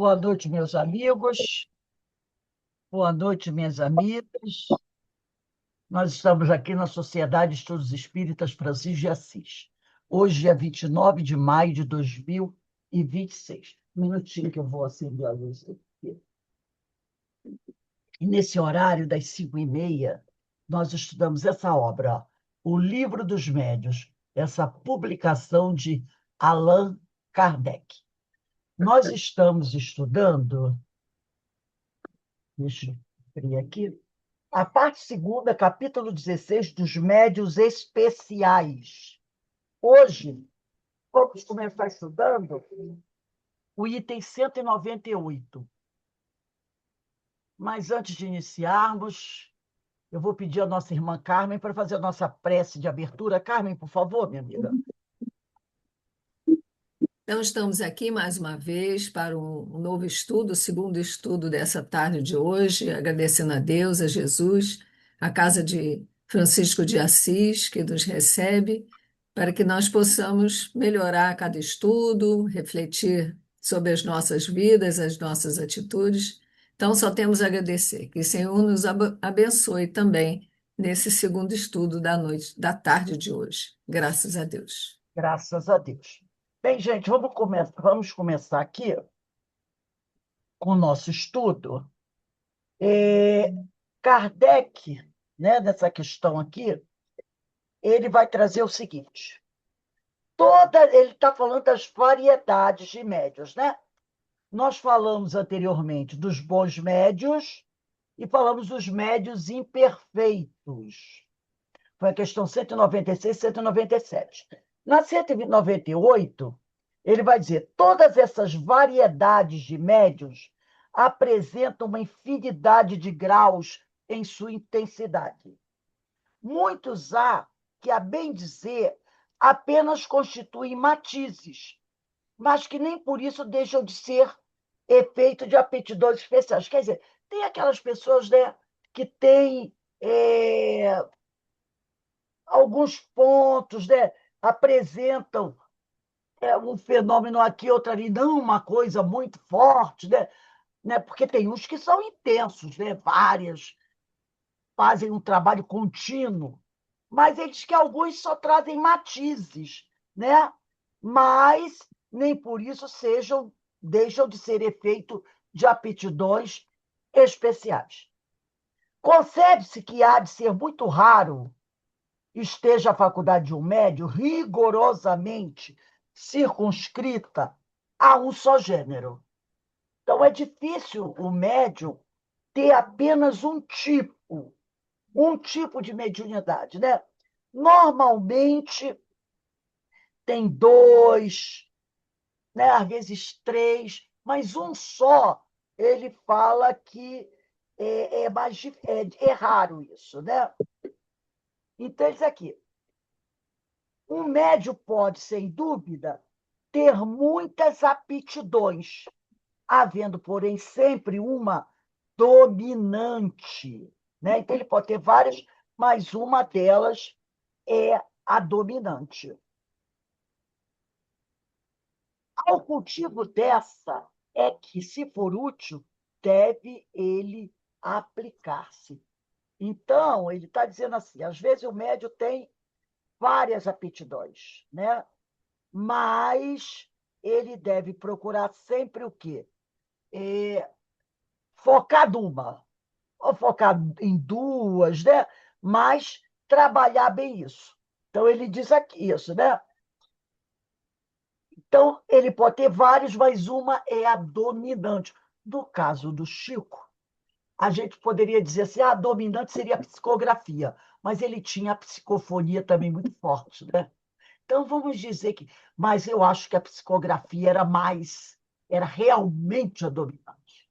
Boa noite, meus amigos. Boa noite, minhas amigas. Nós estamos aqui na Sociedade de Estudos Espíritas Francisco de Assis. Hoje é 29 de maio de 2026. Um minutinho que eu vou acender a luz aqui. E nesse horário, das 5h30, nós estudamos essa obra, ó, O Livro dos Médiuns, essa publicação de Allan Kardec. Nós estamos estudando, deixa eu abrir aqui, a parte segunda, capítulo 16, dos médiuns especiais. Hoje, vamos começar estudando o item 198. Mas antes de iniciarmos, eu vou pedir à nossa irmã Carmen para fazer a nossa prece de abertura. Carmen, por favor, minha amiga. Então, estamos aqui mais uma vez para um novo estudo, o segundo estudo dessa tarde de hoje, agradecendo a Deus, a Jesus, a Casa de Francisco de Assis, que nos recebe, para que nós possamos melhorar cada estudo, refletir sobre as nossas vidas, as nossas atitudes. Então, só temos a agradecer. Que o Senhor nos abençoe também nesse segundo estudo da noite, da tarde de hoje. Graças a Deus. Graças a Deus. Bem, gente, vamos começar aqui com o nosso estudo. Kardec, né, nessa questão aqui, ele vai trazer o seguinte: ele está falando das variedades de médios, né? Nós falamos anteriormente dos bons médios e falamos dos médios imperfeitos. Foi a questão 196, 197. Na 198, ele vai dizer: todas essas variedades de médios apresentam uma infinidade de graus em sua intensidade. Muitos há que, a bem dizer, apenas constituem matizes, mas que nem por isso deixam de ser efeito de aptidões especiais. Quer dizer, tem aquelas pessoas, né, que têm alguns pontos, né, apresentam um fenômeno aqui, outro ali, não uma coisa muito forte, né, porque tem uns que são intensos, né, várias, fazem um trabalho contínuo, mas eles que alguns só trazem matizes, né? Mas nem por isso deixam de ser efeito de aptidões especiais. Concebe-se que há de ser muito raro esteja a faculdade de um médium rigorosamente circunscrita a um só gênero. Então, é difícil o médium ter apenas um tipo de mediunidade, né? Normalmente tem dois, né? Às vezes três, mas um só, ele fala que é raro isso, né? Então, isso aqui. Um médium pode, sem dúvida, ter muitas aptidões, havendo, porém, sempre uma dominante, né? Então, ele pode ter várias, mas uma delas é a dominante. Ao cultivo dessa é que, se for útil, deve ele aplicar-se. Então, ele está dizendo assim: às vezes o médium tem várias aptidões, né? Mas ele deve procurar sempre o quê? Focar numa, ou focar em duas, né? Mas trabalhar bem isso. Então, ele diz aqui isso, né? Então, ele pode ter vários, mas uma é a dominante. No caso do Chico, a gente poderia dizer assim: a dominante seria a psicografia, mas ele tinha a psicofonia também muito forte, né? Então, vamos dizer que. Mas eu acho que a psicografia era realmente a dominante.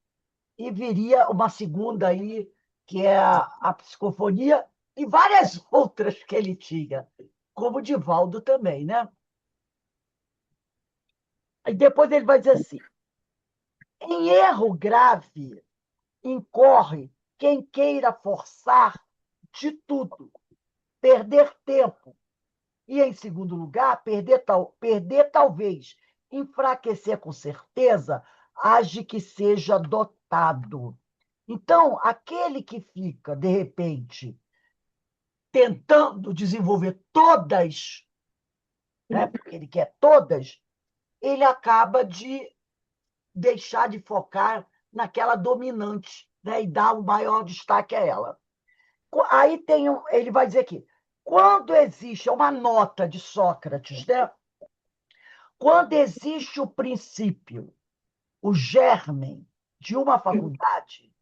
E viria uma segunda aí, que é a psicofonia, e várias outras que ele tinha, como o Divaldo também, né? E depois ele vai dizer assim: em erro grave incorre quem queira forçar de tudo, perder tempo e, em segundo lugar, perder talvez, enfraquecer com certeza age que seja dotado. Então, aquele que fica, de repente, tentando desenvolver todas, né, porque ele quer todas, ele acaba de deixar de focar naquela dominante, né, e dar o maior destaque a ela. Aí ele vai dizer aqui, quando existe uma nota de Sócrates, né, quando existe o princípio, o germe de uma faculdade,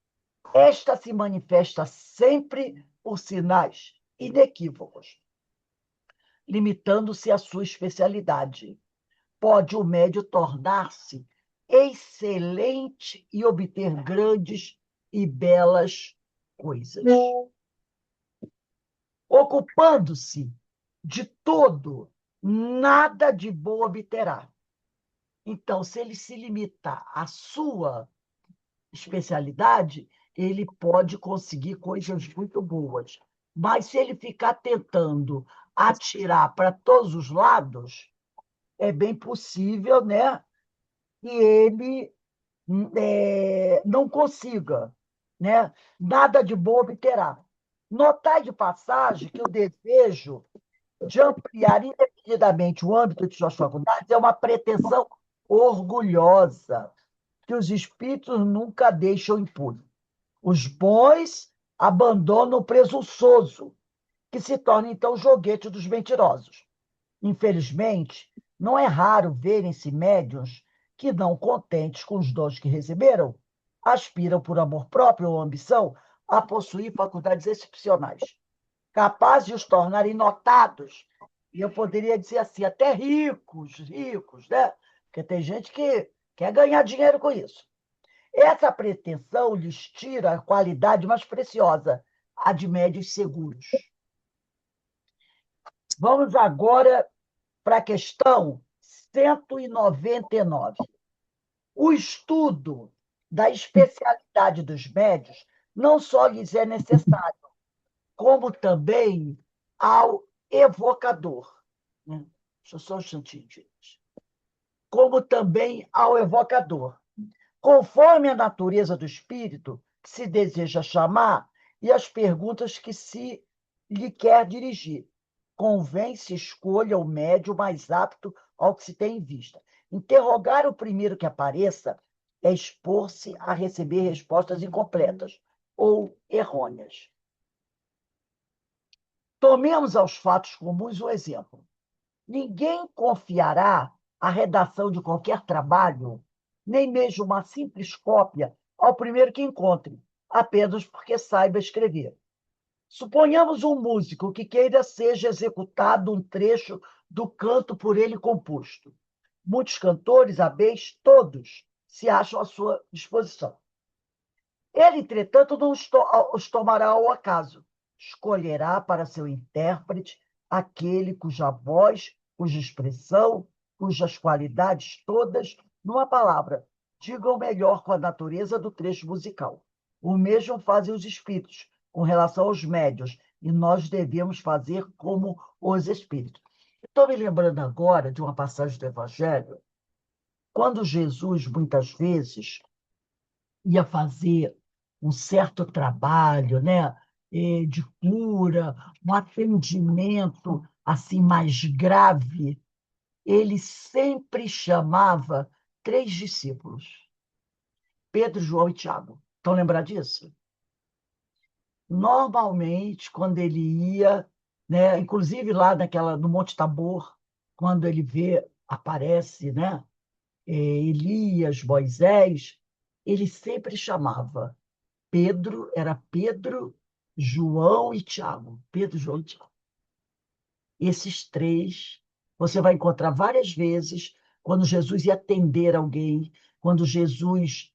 esta se manifesta sempre por sinais inequívocos, limitando-se à sua especialidade. Pode o médio tornar-se excelente e obter grandes e belas coisas. Ocupando-se de todo, nada de bom obterá. Então, se ele se limitar à sua especialidade, ele pode conseguir coisas muito boas. Mas se ele ficar tentando atirar para todos os lados, é bem possível, né, que ele não consiga, né, nada de bom obterá. Notai de passagem que o desejo de ampliar indefinidamente o âmbito de suas faculdades é uma pretensão orgulhosa que os espíritos nunca deixam impune. Os bons abandonam o presunçoso, que se torna então joguete dos mentirosos. Infelizmente, não é raro verem-se médiuns que, não contentes com os dons que receberam, aspiram por amor próprio ou ambição a possuir faculdades excepcionais, capazes de os tornarem notados, e eu poderia dizer assim, até ricos, ricos, né? Porque tem gente que quer ganhar dinheiro com isso. Essa pretensão lhes tira a qualidade mais preciosa, a de médios seguros. Vamos agora para a questão 199. O estudo da especialidade dos médios não só lhes é necessário, como também ao evocador. Né? Deixa eu só um instantinho, gente. Como também ao evocador. Conforme a natureza do espírito que se deseja chamar e as perguntas que se lhe quer dirigir. Convém se escolha o médium mais apto ao que se tem em vista. Interrogar o primeiro que apareça é expor-se a receber respostas incompletas ou errôneas. Tomemos aos fatos comuns um exemplo. Ninguém confiará a redação de qualquer trabalho, nem mesmo uma simples cópia, ao primeiro que encontre, apenas porque saiba escrever. Suponhamos um músico que queira seja executado um trecho do canto por ele composto. Muitos cantores, habéis, todos, se acham à sua disposição. Ele, entretanto, não os tomará ao acaso. Escolherá para seu intérprete aquele cuja voz, cuja expressão, cujas qualidades todas, numa palavra, digam melhor com a natureza do trecho musical. O mesmo fazem os espíritos com relação aos médios, e nós devemos fazer como os espíritos. Estou me lembrando agora de uma passagem do Evangelho, quando Jesus, muitas vezes, ia fazer um certo trabalho, né, de cura, um atendimento assim mais grave, ele sempre chamava três discípulos, Pedro, João e Tiago. Estão lembrados disso? Normalmente, quando ele ia, né, inclusive lá no Monte Tabor, quando ele aparece, né, Elias, Moisés, ele sempre chamava era Pedro, João e Tiago. Pedro, João e Tiago. Esses três você vai encontrar várias vezes quando Jesus ia atender alguém, quando Jesus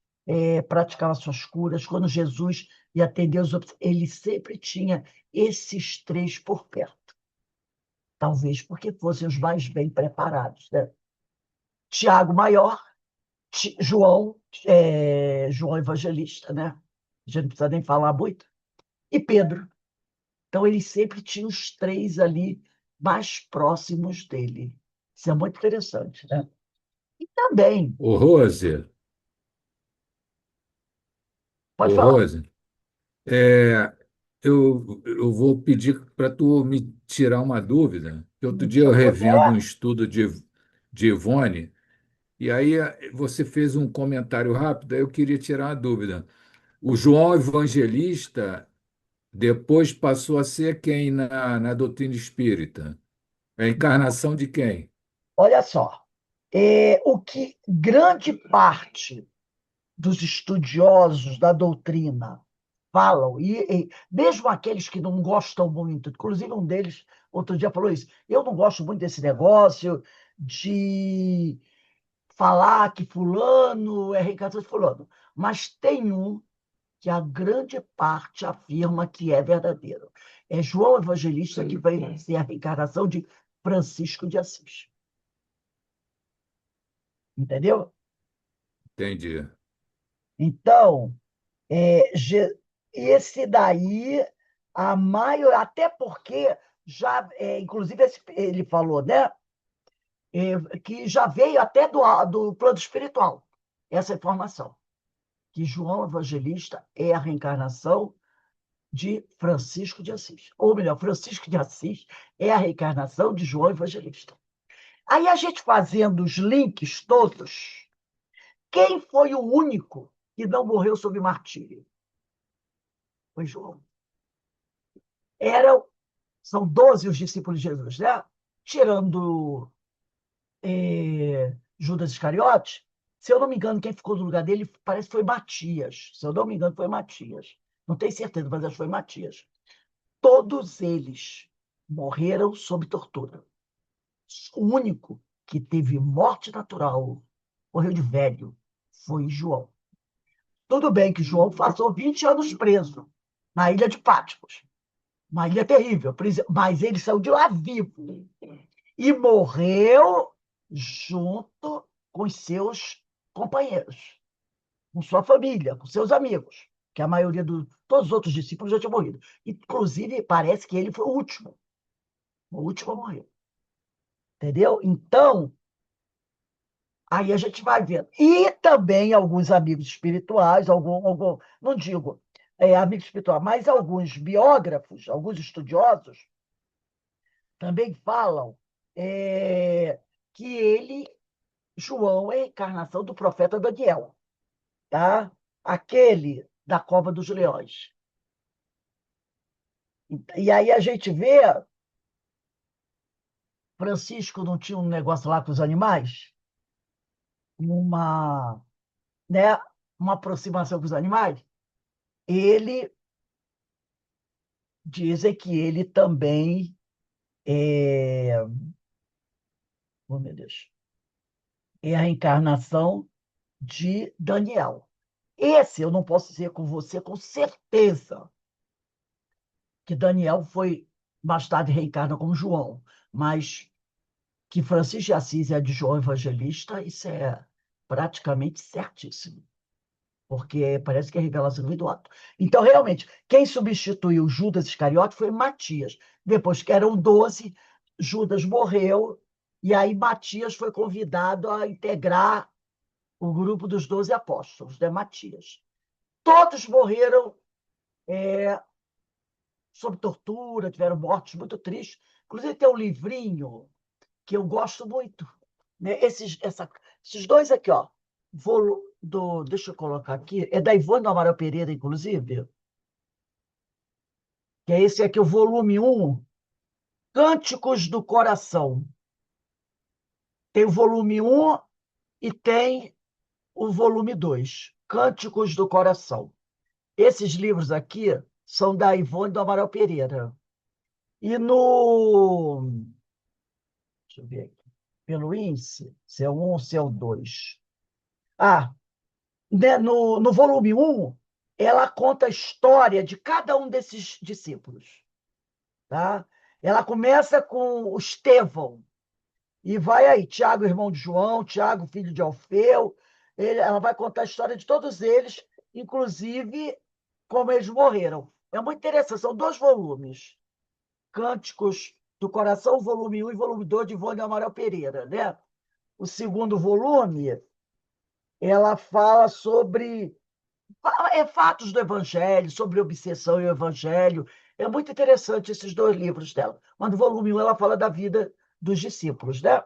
praticava suas curas, quando Jesus ia atender os outros. Ele sempre tinha esses três por perto. Talvez porque fossem os mais bem preparados. Né? Tiago maior, João, João Evangelista, né? A gente não precisa nem falar muito. E Pedro. Então, ele sempre tinha os três ali mais próximos dele. Isso é muito interessante, né? E também, Ô, Rose, Pode Ô, falar. Rose, é, eu vou pedir para tu me tirar uma dúvida. Que outro dia Se eu eu revendo um puder, estudo de Ivone, e aí você fez um comentário rápido, aí eu queria tirar uma dúvida. O João Evangelista depois passou a ser quem na doutrina espírita? A encarnação de quem? olha só. O que grande parte dos estudiosos da doutrina falam, e mesmo aqueles que não gostam muito, inclusive um deles outro dia falou isso, eu não gosto muito desse negócio de falar que fulano é reencarnação de fulano, mas tem um que a grande parte afirma que é verdadeiro. É João Evangelista que vai ser a reencarnação de Francisco de Assis. Entendeu? Entendi. Então, esse daí, a maior, até porque já, inclusive ele falou, né, que já veio até do plano espiritual, essa informação, que João Evangelista é a reencarnação de Francisco de Assis. Ou melhor, Francisco de Assis é a reencarnação de João Evangelista. Aí a gente fazendo os links todos, quem foi o único que não morreu sob martírio? Foi João. Eram, são 12 os discípulos de Jesus, né? Tirando Judas Iscariotes, se eu não me engano, quem ficou no lugar dele parece que foi Matias. Se eu não me engano, foi Matias. Não tenho certeza, mas acho que foi Matias. Todos eles morreram sob tortura. O único que teve morte natural, morreu de velho, foi João. Tudo bem que João passou 20 anos preso na ilha de Patmos. Uma ilha terrível, mas ele saiu de lá vivo e morreu junto com os seus companheiros, com sua família, com seus amigos, que a maioria de todos os outros discípulos já tinham morrido. Inclusive, parece que ele foi o último a morrer. Entendeu? Então, aí a gente vai vendo. E também alguns amigos espirituais, não digo amigos espirituais, mas alguns biógrafos, alguns estudiosos, também falam que ele, João, é a encarnação do profeta Daniel, tá? Aquele da cova dos leões. E aí a gente vê, Francisco não tinha um negócio lá com os animais? Uma, né, uma aproximação com os animais? Ele dizem que ele também oh meu Deus, é a reencarnação de Daniel. Esse eu não posso dizer com você com certeza que Daniel foi mais tarde reencarna como João, mas que Francisco de Assis é de João Evangelista, isso é praticamente certíssimo, porque parece que é revelação do ato. Então, realmente, quem substituiu Judas Iscariote foi Matias. Depois que eram 12, Judas morreu, e aí Matias foi convidado a integrar o grupo dos 12 apóstolos, né? Matias. Todos morreram sob tortura, tiveram mortes muito tristes. Inclusive, tem um livrinho que eu gosto muito, né? Esses dois aqui, ó, deixa eu colocar aqui, é da Ivone do Amaral Pereira, inclusive, que é esse aqui, o volume um, Cânticos do Coração. Tem o volume um e tem o volume 2, Cânticos do Coração. Esses livros aqui são da Ivone do Amaral Pereira. E no. Deixa eu ver aqui. Pelo índice, se é um ou se é o 2. Ah, né, no volume um, ela conta a história de cada um desses discípulos. Tá? Ela começa com o Estevão, e vai aí, Tiago, irmão de João, Tiago, filho de Alfeu. Ela vai contar a história de todos eles, inclusive como eles morreram. É muito interessante, são dois volumes. Cânticos do Coração, volume um e volume 2 de Ivone Amaral Pereira. Né? O segundo volume, ela fala sobre É fatos do Evangelho, sobre obsessão e o Evangelho. É muito interessante esses dois livros dela. Mas no volume 1 ela fala da vida dos discípulos, né?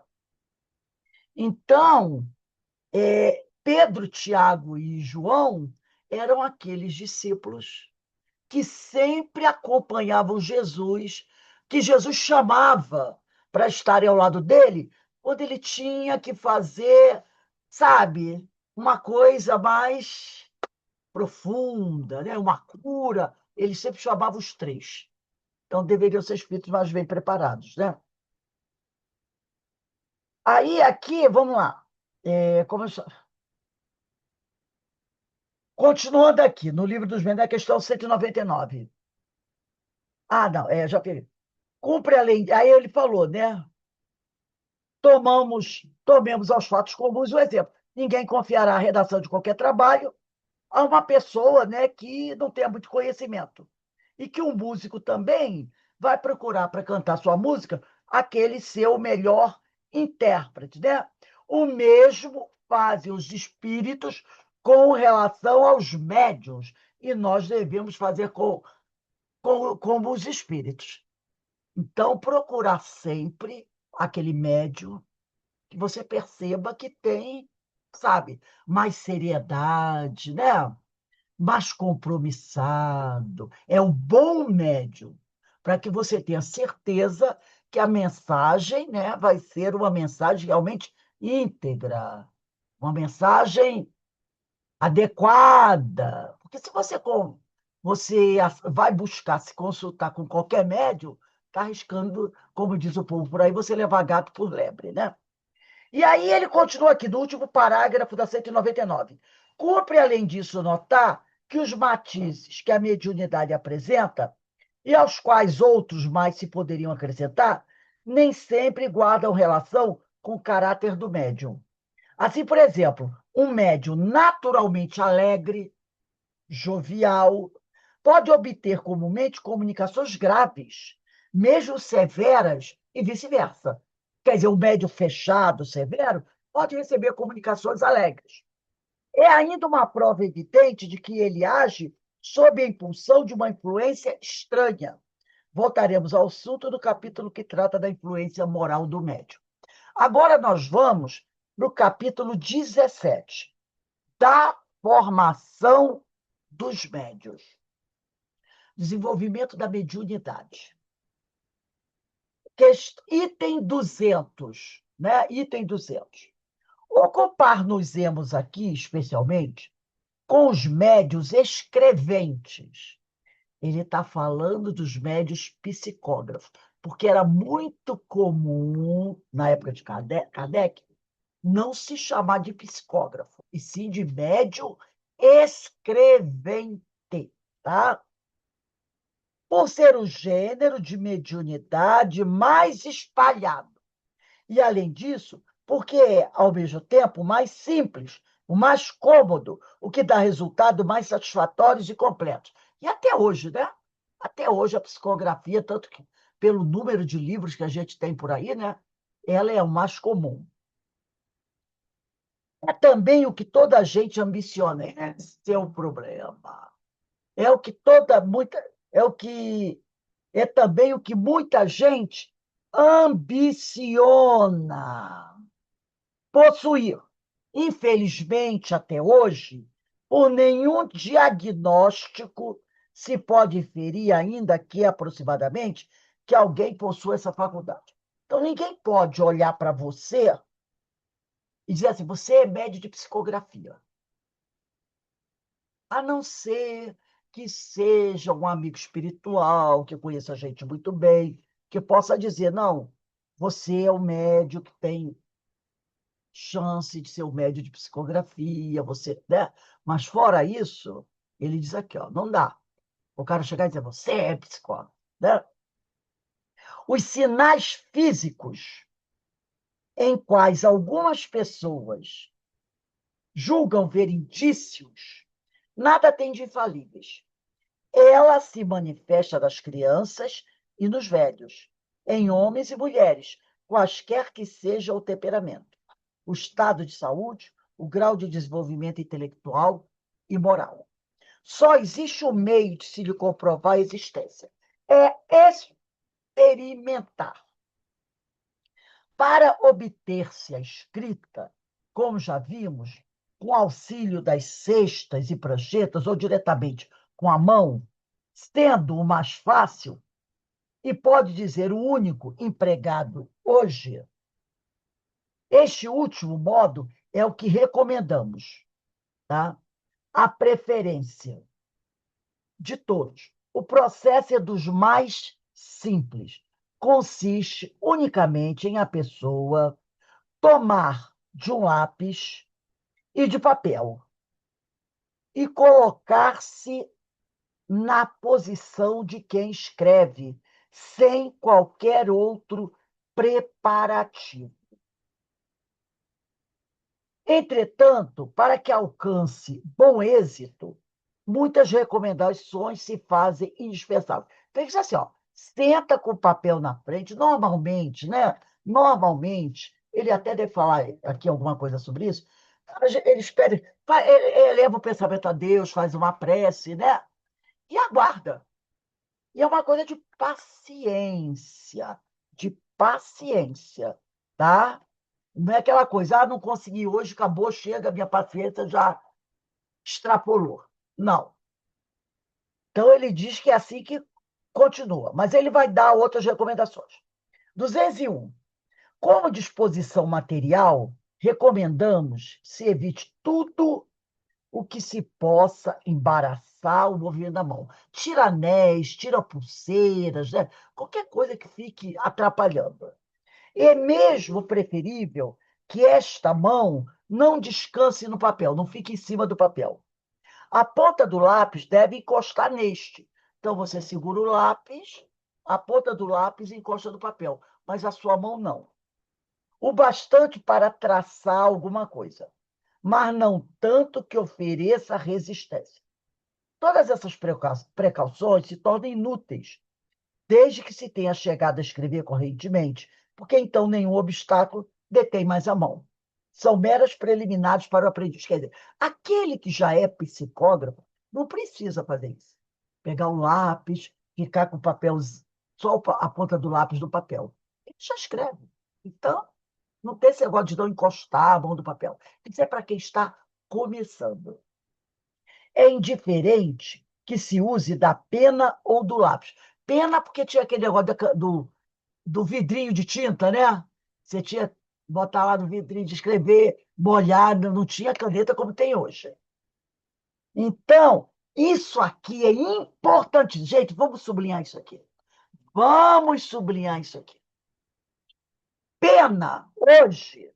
Então, Pedro, Tiago e João eram aqueles discípulos que sempre acompanhavam Jesus, que Jesus chamava para estarem ao lado dele, quando ele tinha que fazer, sabe, uma coisa mais profunda, né? Uma cura. Ele sempre chamava os três. Então, deveriam ser espíritos mais bem preparados, né? Aí, aqui, vamos lá. Como eu... Continuando aqui, no livro dos Médiuns, a questão 199. Ah, não, já peguei. Cumpre a lei. Aí ele falou, né? Tomemos aos fatos comuns o exemplo. Ninguém confiará a redação de qualquer trabalho a uma pessoa, né, que não tenha muito conhecimento. E que um músico também vai procurar para cantar sua música aquele seu melhor intérprete, né? O mesmo fazem os espíritos com relação aos médiuns, e nós devemos fazer como os espíritos. Então, procurar sempre aquele médium que você perceba que tem, sabe, mais seriedade, né? Mais compromissado. É um bom médium, para que você tenha certeza que a mensagem, né, vai ser uma mensagem realmente íntegra, uma mensagem adequada. Porque se você vai buscar se consultar com qualquer médium, está arriscando, como diz o povo por aí, você levar gato por lebre, né? E aí ele continua aqui, no último parágrafo da 199. Cumpre, além disso, notar que os matizes que a mediunidade apresenta, e aos quais outros mais se poderiam acrescentar, nem sempre guardam relação com o caráter do médium. Assim, por exemplo, um médium naturalmente alegre, jovial, pode obter comumente comunicações graves, mesmo severas, e vice-versa. Quer dizer, um médium fechado, severo, pode receber comunicações alegres. É ainda uma prova evidente de que ele age sob a impulsão de uma influência estranha. Voltaremos ao assunto do capítulo que trata da influência moral do médium. Agora nós vamos para o capítulo 17, da formação dos médios. Desenvolvimento da mediunidade. Item 200, né? Item 200. Ocupar-nos-emos aqui, especialmente, com os médios escreventes. Ele está falando dos médios psicógrafos, porque era muito comum, na época de Kardec, não se chamar de psicógrafo, e sim de médium escrevente, tá? Por ser o gênero de mediunidade mais espalhado. E, além disso, porque é, ao mesmo tempo, mais simples, o mais cômodo, o que dá resultados mais satisfatórios e completos. E até hoje, né? Até hoje a psicografia, tanto que pelo número de livros que a gente tem por aí, né? Ela é o mais comum. É também o que toda a gente ambiciona. Esse é o problema. É o que é o que é também o que muita gente ambiciona possuir. Infelizmente, até hoje, por nenhum diagnóstico se pode inferir, ainda que aproximadamente, que alguém possua essa faculdade. Então, ninguém pode olhar para você e dizer assim: você é médio de psicografia, a não ser que seja um amigo espiritual, que conheça a gente muito bem, que possa dizer: não, você é o médio que tem chance de ser o médio de psicografia, você, né? Mas fora isso, ele diz aqui, ó, não dá. O cara chegar e dizer: você é psicólogo, né? Os sinais físicos em quais algumas pessoas julgam ver indícios, nada tem de infalíveis. Ela se manifesta nas crianças e nos velhos, em homens e mulheres, quaisquer que seja o temperamento, o estado de saúde, o grau de desenvolvimento intelectual e moral. Só existe um meio de se lhe comprovar a existência. É experimentar. Para obter-se a escrita, como já vimos, com auxílio das cestas e pranchetas ou diretamente com a mão, sendo o mais fácil, e pode dizer o único empregado hoje, este último modo é o que recomendamos, tá? A preferência de todos. O processo é dos mais simples. Consiste unicamente em a pessoa tomar de um lápis e de papel e colocar-se na posição de quem escreve, sem qualquer outro preparativo. Entretanto, para que alcance bom êxito, muitas recomendações se fazem indispensáveis. Tem que ser assim, ó, senta com o papel na frente, normalmente, né? Normalmente, ele até deve falar aqui alguma coisa sobre isso, ele espera, ele eleva o pensamento a Deus, faz uma prece, né? E aguarda. E é uma coisa de paciência, tá? Não é aquela coisa, não consegui hoje, acabou, chega, minha paciência já extrapolou. Não. Então, ele diz que é assim que continua, mas ele vai dar outras recomendações. 201. Como disposição material, recomendamos se evite tudo o que se possa embaraçar o movimento da mão. Tira anéis, tira pulseiras, né? Qualquer coisa que fique atrapalhando. É mesmo preferível que esta mão não descanse no papel, não fique em cima do papel. A ponta do lápis deve encostar neste. Então, você segura o lápis, a ponta do lápis encosta no papel, mas a sua mão não. O bastante para traçar alguma coisa, mas não tanto que ofereça resistência. Todas essas precauções se tornam inúteis, desde que se tenha chegado a escrever correntemente, porque então nenhum obstáculo detém mais a mão. São meras preliminares para o aprendiz. Quer dizer, aquele que já é psicógrafo não precisa fazer isso. Pegar um lápis, ficar com o papel, só a ponta do lápis no papel. Ele já escreve. Então, não tem esse negócio de não encostar a mão do papel. Isso é para quem está começando. É indiferente que se use da pena ou do lápis. Pena porque tinha aquele negócio do vidrinho de tinta, né? Você tinha que botar lá no vidrinho de escrever, molhar, não tinha caneta como tem hoje. Então, isso aqui é importante. Gente, vamos sublinhar isso aqui. Vamos sublinhar isso aqui. Pena, hoje,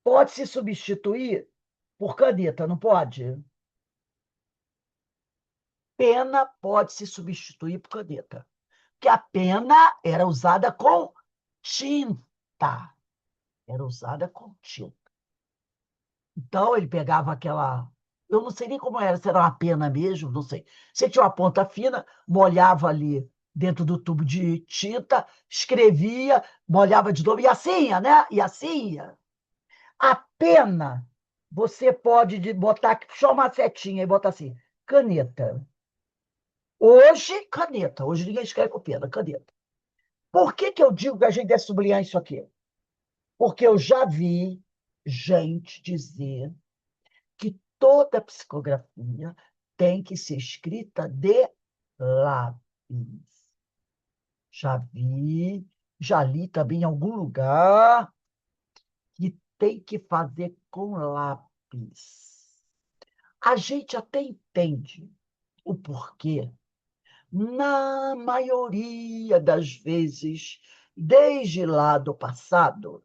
pode se substituir por caneta, não pode? Pena pode se substituir por caneta. Porque a pena era usada com tinta. Era usada com tinta. Então, ele pegava aquela. Eu não sei nem como era, se era uma pena mesmo, não sei. Você tinha uma ponta fina, molhava ali dentro do tubo de tinta, escrevia, molhava de novo, e assim ia, né? E assim ia. A pena, você pode botar, puxar uma setinha e botar assim, caneta. Hoje, caneta. Hoje ninguém escreve com pena, caneta. Por que que eu digo que a gente deve sublinhar isso aqui? Porque eu já vi gente dizer que toda psicografia tem que ser escrita de lápis. Já vi, já li também em algum lugar que tem que fazer com lápis. A gente até entende o porquê. Na maioria das vezes, desde lá do passado,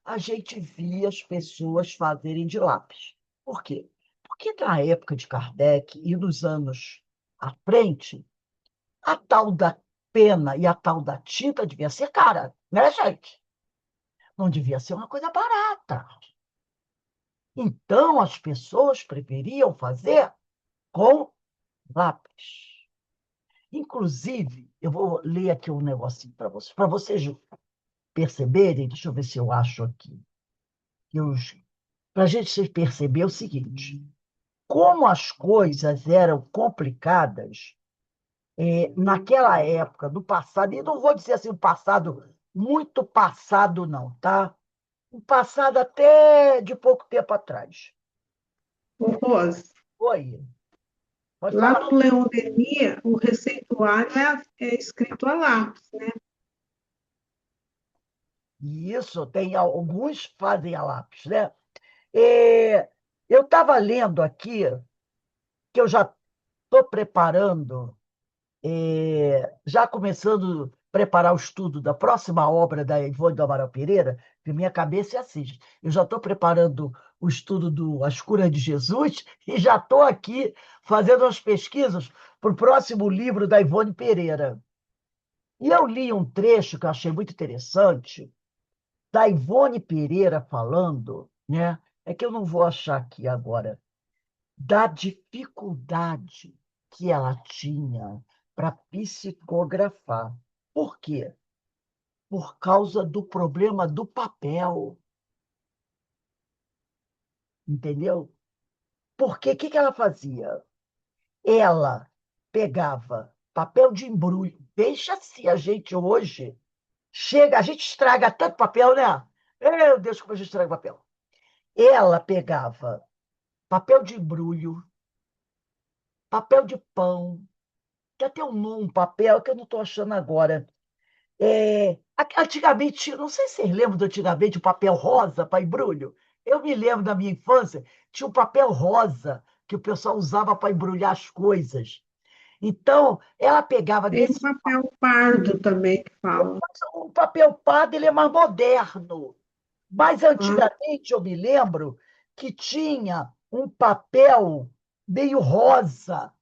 a gente via as pessoas fazerem de lápis. Por quê? Porque na época de Kardec e nos anos à frente, a tal da pena e a tal da tinta devia ser cara, né, gente? Não devia ser uma coisa barata. Então, as pessoas preferiam fazer com lápis. Inclusive, eu vou ler aqui um negocinho para vocês perceberem, deixa eu ver se eu acho aqui. Para a gente perceber o seguinte: como as coisas eram complicadas, naquela época, do passado, e não vou dizer assim, um passado muito passado, não, tá? Um passado até de pouco tempo atrás. Ô, Rose, Oi, pode lá falar. no Leão Denis, o receituário é escrito a lápis, né? Isso, tem alguns fazem a lápis, né? É, eu estava lendo aqui, que eu já estou preparando, já começando a preparar o estudo da próxima obra da Ivone do Amaral Pereira, que minha cabeça é assim, eu já estou preparando o estudo do As Curas de Jesus e já estou aqui fazendo as pesquisas para o próximo livro da Ivone Pereira. E eu li um trecho que eu achei muito interessante, da Ivone Pereira falando, né? É que eu não vou achar aqui agora, da dificuldade que ela tinha para psicografar. Por quê? Por causa do problema do papel, entendeu? Porque o que que ela fazia? Ela pegava papel de embrulho. Deixa se a gente hoje chega, a gente estraga tanto papel, né? Meu Deus, como a gente estraga papel. Ela pegava papel de embrulho, papel de pão, tem até um papel que eu não estou achando agora. Antigamente, não sei se vocês lembram do antigamente o papel rosa para embrulho. Eu me lembro da minha infância, tinha um papel rosa que o pessoal usava para embrulhar as coisas. Então, ela pegava Tem desse. o papel pardo também que fala. O papel pardo ele é mais moderno, mas Ah, antigamente eu me lembro que tinha um papel meio rosa.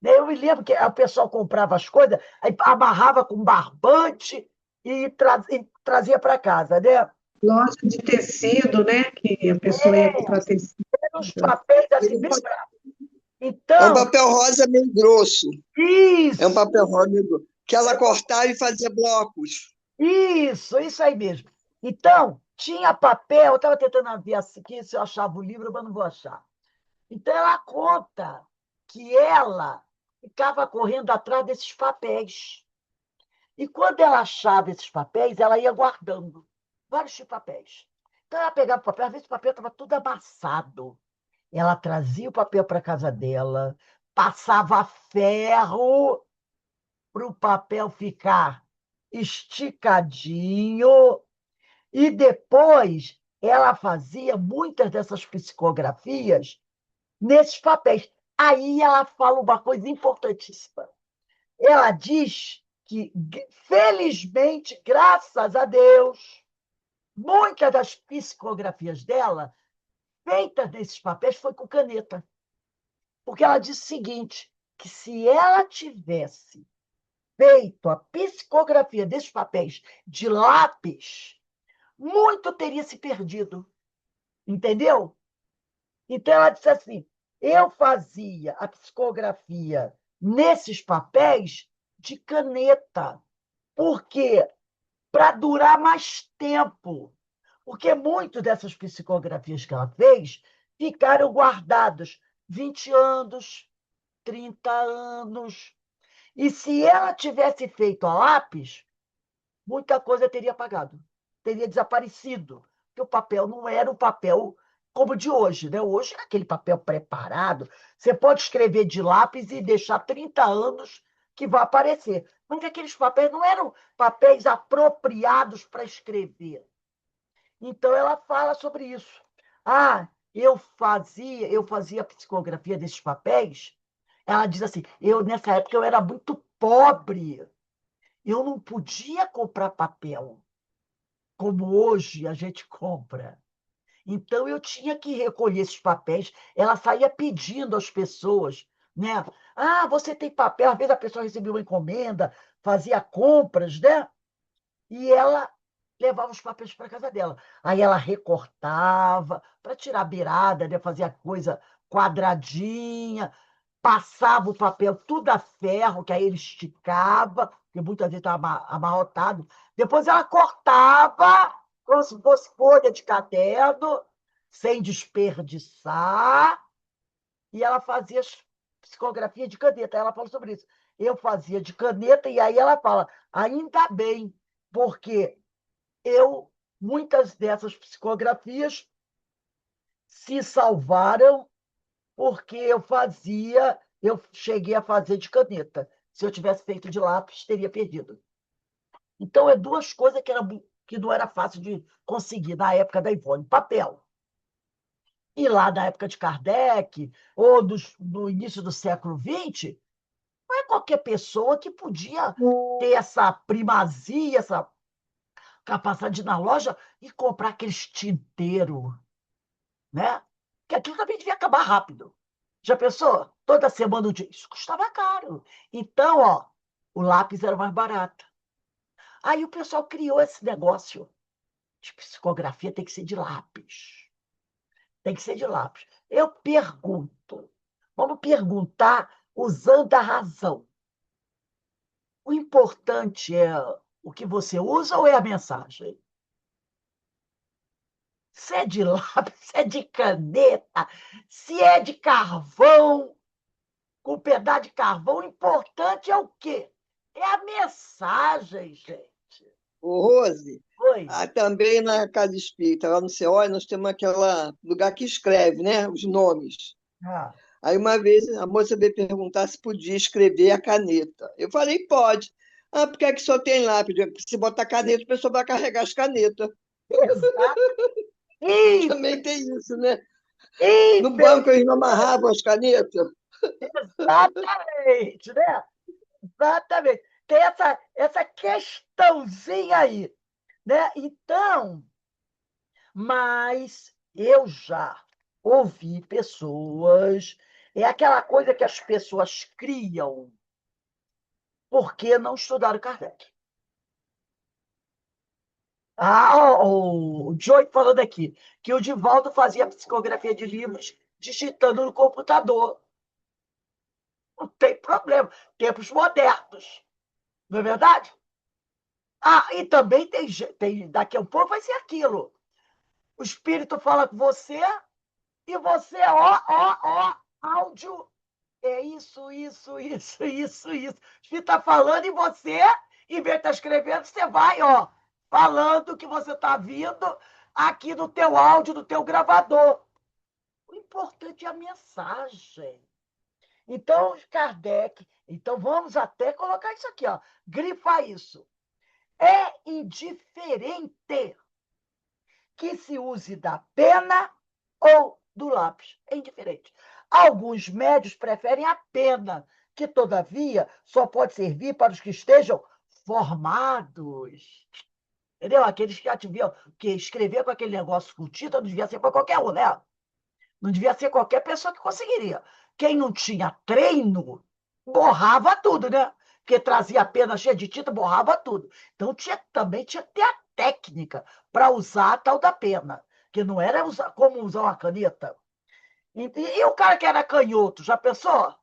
Né? Eu me lembro que o pessoal comprava as coisas, aí amarrava com barbante e trazia para casa, né? loja de tecido, né? Que a pessoa ia comprar tecido. Eram os papéis assim, bem bravos. É um Então, papel rosa meio grosso. É um isso, papel rosa meio grosso. Que ela cortava e fazia blocos. isso aí mesmo. Então, tinha papel, eu estava tentando ver aqui se eu achava o livro, mas não vou achar. Então, ela conta que ela ficava correndo atrás desses papéis. E quando ela achava esses papéis, ela ia guardando vários tipos de papéis. Então, ela pegava o papel, às vezes o papel estava tudo amassado. Ela trazia o papel para casa dela, passava ferro para o papel ficar esticadinho, e depois ela fazia muitas dessas psicografias nesses papéis. Aí ela fala uma coisa importantíssima. Ela diz que, felizmente, graças a Deus, muitas das psicografias dela, feitas nesses papéis, foi com caneta. Porque ela disse o seguinte, que se ela tivesse feito a psicografia desses papéis de lápis, muito teria se perdido, entendeu? Então ela disse assim, eu fazia a psicografia nesses papéis de caneta. Por quê? Para durar mais tempo. Porque muitas dessas psicografias que ela fez ficaram guardadas 20 anos, 30 anos. E se ela tivesse feito a lápis, muita coisa teria apagado, teria desaparecido. Porque o papel não era o papel como o de hoje, né? Hoje é aquele papel preparado. Você pode escrever de lápis e deixar 30 anos que vai aparecer. Mas aqueles papéis não eram papéis apropriados para escrever. Então ela fala sobre isso. Ah, eu fazia a psicografia desses papéis. Ela diz assim, nessa época eu era muito pobre. Eu não podia comprar papel como hoje a gente compra. Então eu tinha que recolher esses papéis. Ela saía pedindo às pessoas, né? Ah, você tem papel? Às vezes a pessoa recebia uma encomenda, fazia compras, né? E ela levava os papéis para casa dela. Aí ela recortava para tirar a beirada, né? Fazia a coisa quadradinha, passava o papel tudo a ferro, que aí ele esticava, porque muitas vezes estava amarrotado. Depois ela cortava, como se fosse folha de caderno, sem desperdiçar, e ela fazia psicografia de caneta. Ela falou sobre isso. Eu fazia de caneta, e aí ela fala, ainda bem, porque muitas dessas psicografias se salvaram porque eu cheguei a fazer de caneta. Se eu tivesse feito de lápis, teria perdido. Então, é duas coisas que não era fácil de conseguir na época da Ivone: papel. E lá na época de Kardec, ou no início do século XX, não é qualquer pessoa que podia ter essa primazia, essa capacidade de ir na loja e comprar aqueles tinteiros, né? Que aquilo também devia acabar rápido. Já pensou? Toda semana isso custava caro. Então, ó, o lápis era mais barato. Aí o pessoal criou esse negócio de psicografia, tem que ser de lápis. Tem que ser de lápis. Eu pergunto, vamos perguntar usando a razão. O importante é o que você usa ou é a mensagem? Se é de lápis, se é de caneta, se é de carvão, com pedaço de carvão, o importante é o quê? É a mensagem, gente. Ô, Rose, Oi. também na Casa Espírita, lá no CEOI, nós temos aquele lugar que escreve, né, os nomes. Ah, Aí uma vez a moça veio perguntar se podia escrever a caneta. Eu falei, pode. Ah, por que é que só tem lápis? Se botar caneta, a pessoa vai carregar as canetas. exato. Também tem isso, né? No Infeliz- banco eles não amarravam as canetas. Exatamente, né? Exatamente. Tem essa questãozinha aí, né? Então, mas eu já ouvi pessoas, é aquela coisa que as pessoas criam porque não estudaram Kardec. O Joey falando aqui que o Divaldo fazia psicografia de livros digitando no computador. Não tem problema. Tempos modernos, não é verdade? Ah, e também daqui a um pouco vai ser aquilo. O espírito fala com você e você, ó, áudio. É isso. O espírito está falando e você, em vez de estar escrevendo, você vai, ó, falando que você está vindo aqui no teu áudio, no teu gravador. O importante é a mensagem. Então, Kardec, então vamos até colocar isso aqui, ó, grifar isso. É indiferente que se use da pena ou do lápis. É indiferente. Alguns médios preferem a pena, que, todavia, só pode servir para os que estejam formados. Entendeu? Aqueles que já tiveram, que escrever com aquele negócio com tinta não devia ser para qualquer um, né? Não devia ser qualquer pessoa que conseguiria. Quem não tinha treino, borrava tudo, né? Porque trazia a pena cheia de tinta, borrava tudo. Então também tinha que ter a técnica para usar a tal da pena, que não era como usar uma caneta. E o cara que era canhoto, já pensou?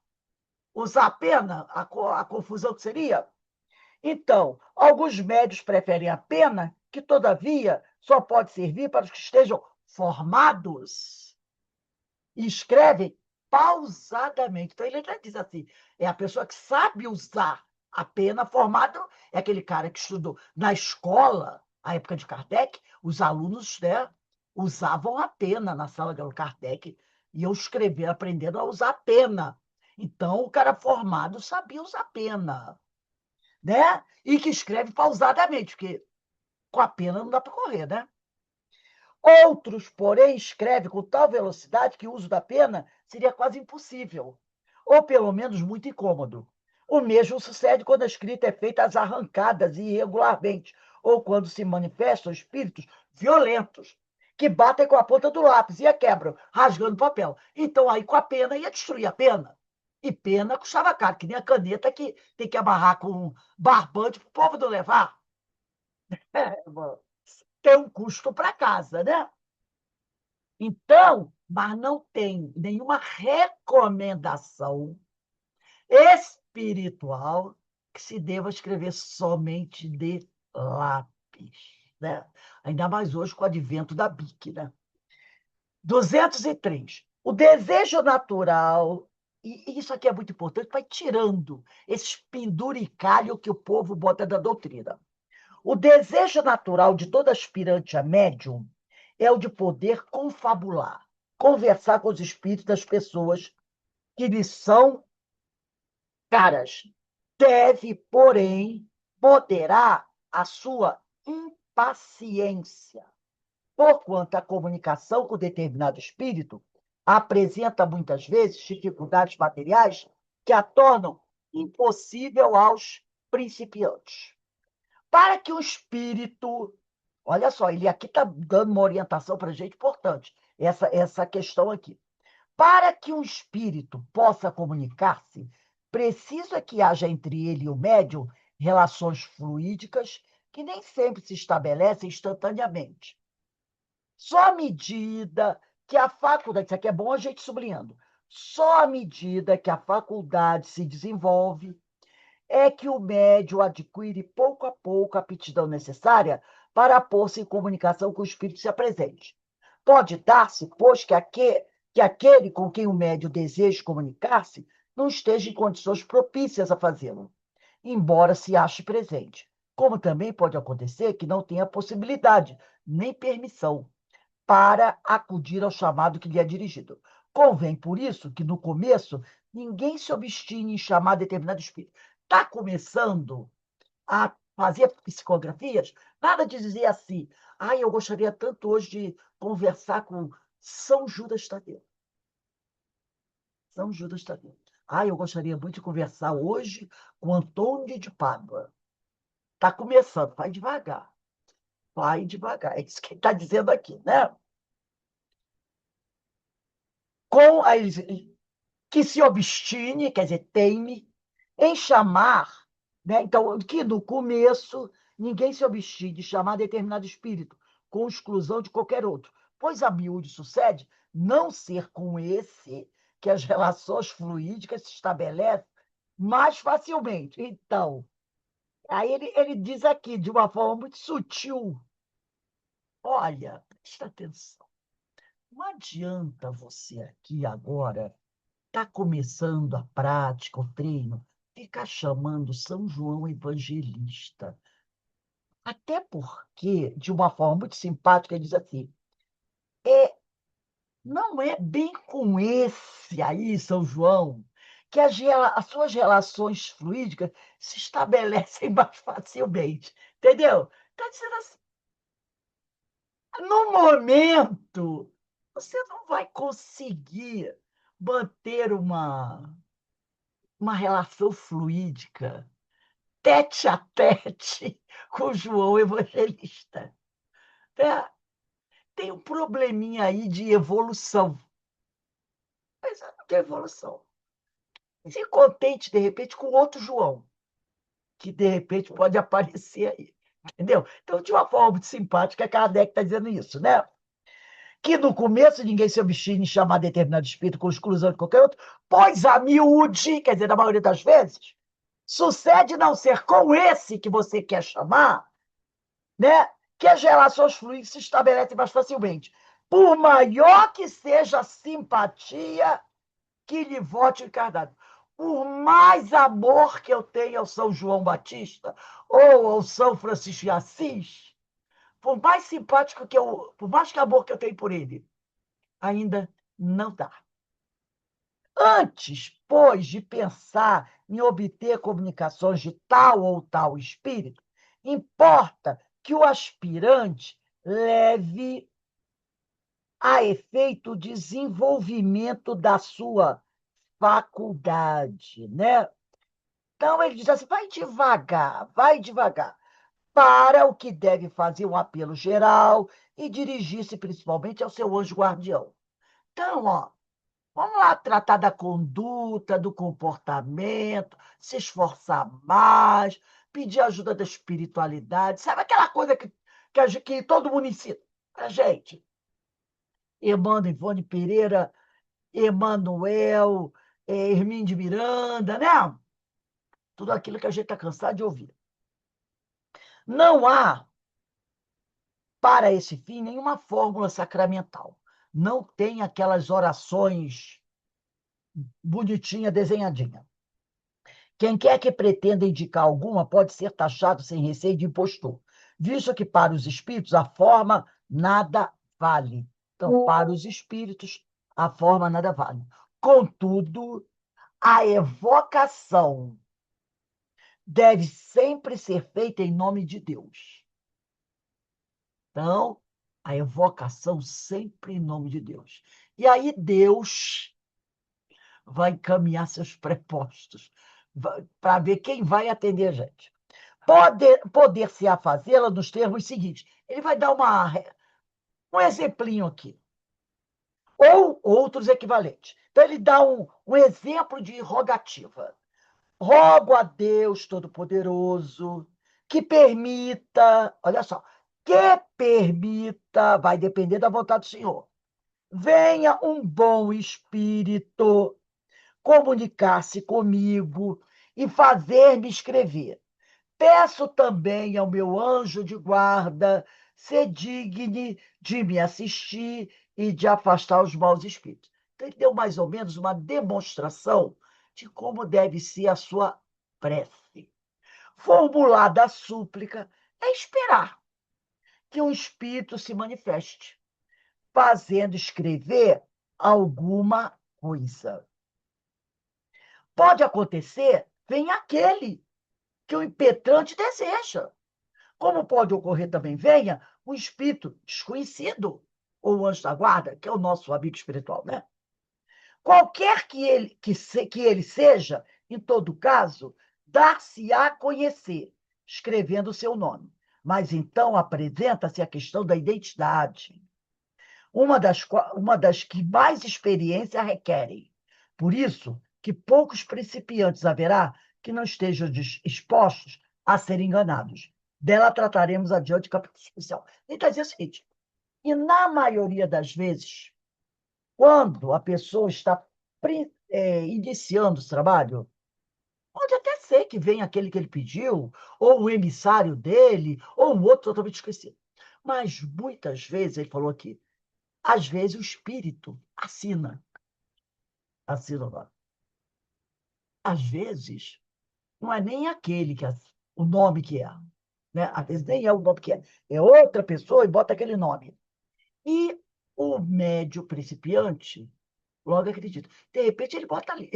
Usar a pena, a confusão que seria? Então, alguns médios preferem a pena, que, todavia, só pode servir para os que estejam formados e escrevem pausadamente. Então, ele já diz assim: é a pessoa que sabe usar a pena. Formado é aquele cara que estudou na escola, na época de Kardec, os alunos, né, usavam a pena na sala de Kardec, e eu escrever, aprendendo a usar a pena. Então, o cara formado sabia usar a pena, né? E que escreve pausadamente, porque com a pena não dá para correr, né? Outros, porém, escrevem com tal velocidade que o uso da pena seria quase impossível, ou pelo menos muito incômodo. O mesmo sucede quando a escrita é feita às arrancadas e irregularmente, ou quando se manifestam espíritos violentos, que batem com a ponta do lápis e a quebram, rasgando o papel. Então, aí com a pena ia destruir a pena. E pena custava caro, que nem a caneta que tem que amarrar com um barbante para o povo não levar. É, tem um custo para casa, né? Então, mas não tem nenhuma recomendação espiritual que se deva escrever somente de lápis, né? Ainda mais hoje com o advento da BIC, né? 203. O desejo natural, e isso aqui é muito importante, vai tirando esse penduricalho que o povo bota da doutrina. O desejo natural de todo aspirante a médium é o de poder confabular, conversar com os espíritos das pessoas que lhe são caras. Deve, porém, moderar a sua impaciência, porquanto a comunicação com determinado espírito apresenta muitas vezes dificuldades materiais que a tornam impossível aos principiantes. Para que o espírito. Olha só, ele aqui está dando uma orientação para a gente importante, essa questão aqui. Para que um espírito possa comunicar-se, preciso é que haja entre ele e o médium relações fluídicas que nem sempre se estabelecem instantaneamente. Só à medida que a faculdade, isso aqui é bom a gente sublinhando, só à medida que a faculdade se desenvolve, é que o médium adquire pouco a pouco a aptidão necessária para pôr-se em comunicação com o espírito que se apresente. Pode dar-se, pois, que aquele com quem o médium deseja comunicar-se não esteja em condições propícias a fazê-lo, embora se ache presente. Como também pode acontecer que não tenha possibilidade, nem permissão, para acudir ao chamado que lhe é dirigido. Convém, por isso, que no começo ninguém se obstine em chamar determinado espírito. Está começando a fazer psicografias, nada de dizer assim, eu gostaria tanto hoje de conversar com São Judas Tadeu. São Judas Tadeu. Eu gostaria muito de conversar hoje com Antônio de Pádua. Está começando, vai devagar. Vai devagar. É isso que ele está dizendo aqui, né? Com a, que se obstine, quer dizer, teime, em chamar, né? Então, que no começo ninguém se obstine de chamar determinado espírito, com exclusão de qualquer outro, pois a miúde sucede não ser com esse que as relações fluídicas se estabelecem mais facilmente. Então, aí ele diz aqui, de uma forma muito sutil, olha, presta atenção, não adianta você aqui agora está começando a prática, o treino, ficar chamando São João Evangelista. Até porque, de uma forma muito simpática, ele diz assim: não é bem com esse aí, São João, que as suas relações fluídicas se estabelecem mais facilmente. Entendeu? Está dizendo assim, no momento, você não vai conseguir manter uma relação fluídica, tete a tete com João Evangelista. Tem um probleminha aí de evolução. Mas não tem evolução. Se contente, de repente, com outro João, que de repente pode aparecer aí. Entendeu? Então, de uma forma muito simpática, Kardec está dizendo isso, né? Que no começo ninguém se obstine em chamar determinado espírito com exclusão de qualquer outro, pois a miúde, quer dizer, na maioria das vezes, sucede não ser com esse que você quer chamar, né, que as relações fluídicas se estabelecem mais facilmente. Por maior que seja a simpatia que lhe vote encarnado. Por mais amor que eu tenha ao São João Batista ou ao São Francisco de Assis, por mais simpático que eu, por mais que amor que eu tenho por ele, ainda não dá. Antes, pois, de pensar em obter comunicações de tal ou tal espírito, importa que o aspirante leve a efeito o desenvolvimento da sua faculdade, né? Então, ele diz assim, vai devagar, para o que deve fazer um apelo geral e dirigir-se principalmente ao seu anjo guardião. Então, vamos lá tratar da conduta, do comportamento, se esforçar mais, pedir ajuda da espiritualidade. Sabe aquela coisa que todo mundo ensina para gente? Emmanuel, Ivone Pereira, Emanuel, Hermínio de Miranda, né? Tudo aquilo que a gente está cansado de ouvir. Não há, para esse fim, nenhuma fórmula sacramental. não tem aquelas orações bonitinha, desenhadinha. Quem quer que pretenda indicar alguma pode ser taxado sem receio de impostor, visto que para os espíritos a forma nada vale. Então, para os espíritos, a forma nada vale. Contudo, a evocação deve sempre ser feita em nome de Deus. Então, a evocação sempre em nome de Deus. E aí Deus vai encaminhar seus prepostos para ver quem vai atender a gente. Poder-se-á fazê-la nos termos seguintes. Ele vai dar um exemplinho aqui. Ou outros equivalentes. Então, ele dá um exemplo de rogativa. Rogo a Deus Todo-Poderoso que permita, olha só, que permita, vai depender da vontade do Senhor, venha um bom espírito comunicar-se comigo e fazer-me escrever. Peço também ao meu anjo de guarda ser digne de me assistir e de afastar os maus espíritos. Então, ele deu mais ou menos uma demonstração de como deve ser a sua prece. Formulada a súplica é esperar que um espírito se manifeste, fazendo escrever alguma coisa. Pode acontecer, vem aquele que o impetrante deseja. Como pode ocorrer também, venha um espírito desconhecido, ou o anjo da guarda, que é o nosso amigo espiritual, né? Qualquer que ele seja, em todo caso, dar-se-á a conhecer, escrevendo o seu nome. Mas então apresenta-se a questão da identidade, uma das que mais experiência requerem. Por isso que poucos principiantes haverá que não estejam expostos a serem enganados. Dela trataremos adiante capítulo especial. Ele está dizendo o seguinte, e na maioria das vezes, quando a pessoa está iniciando o trabalho, pode até ser que venha aquele que ele pediu, ou o emissário dele, ou um outro totalmente esquecido. Mas muitas vezes, ele falou aqui, às vezes o espírito assina o nome. Às vezes, não é nem aquele o nome que é, né? Às vezes nem é o nome que é outra pessoa e bota aquele nome. E o médio principiante logo acredita. De repente, ele bota ali.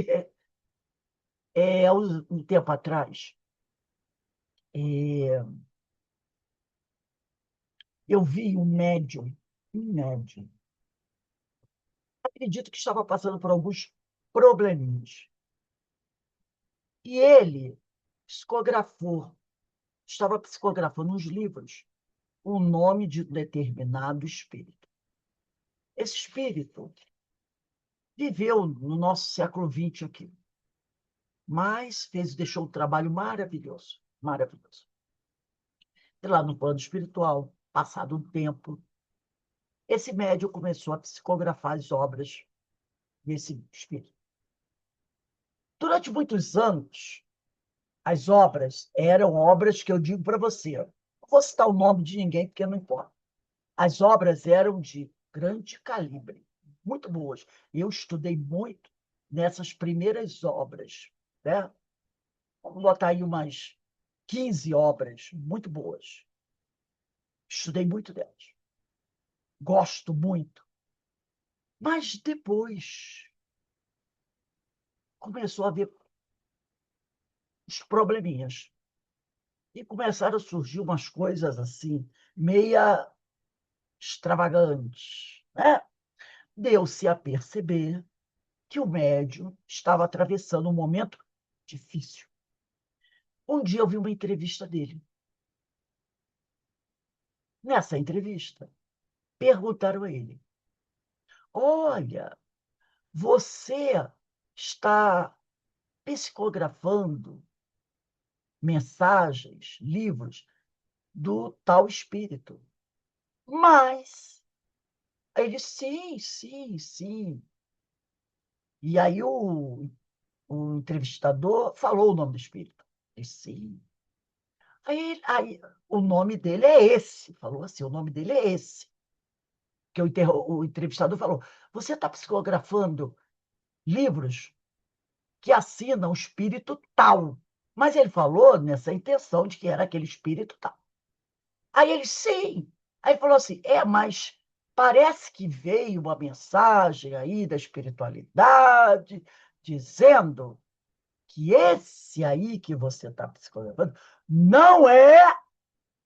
Um tempo atrás, é, eu vi um médium, acredito que estava passando por alguns probleminhas. E ele estava psicografando uns livros o nome de um determinado espírito. Esse espírito viveu no nosso século XX aqui, mas deixou um trabalho maravilhoso, maravilhoso. E lá no plano espiritual, passado um tempo, esse médium começou a psicografar as obras desse espírito. Durante muitos anos, as obras eram obras que eu digo para você, não vou citar o nome de ninguém, porque não importa. As obras eram de grande calibre, muito boas. Eu estudei muito nessas primeiras obras, né? Vamos botar aí umas 15 obras muito boas. Estudei muito delas. Gosto muito. Mas depois começou a haver os probleminhas. E começaram a surgir umas coisas assim, meia extravagantes, né? Deu-se a perceber que o médium estava atravessando um momento difícil. Um dia eu vi uma entrevista dele. Nessa entrevista, perguntaram a ele: Olha, você está psicografando mensagens, livros do tal espírito. Mas, aí ele, sim, sim, sim. E aí o entrevistador falou o nome do espírito. Ele, sim. Aí o nome dele é esse. Falou assim, o nome dele é esse. que o entrevistador falou, você está psicografando livros que assinam o espírito tal. Mas ele falou nessa intenção de que era aquele espírito tal. Aí ele, sim. Aí ele falou assim, mas parece que veio uma mensagem aí da espiritualidade dizendo que esse aí que você está psicografando não é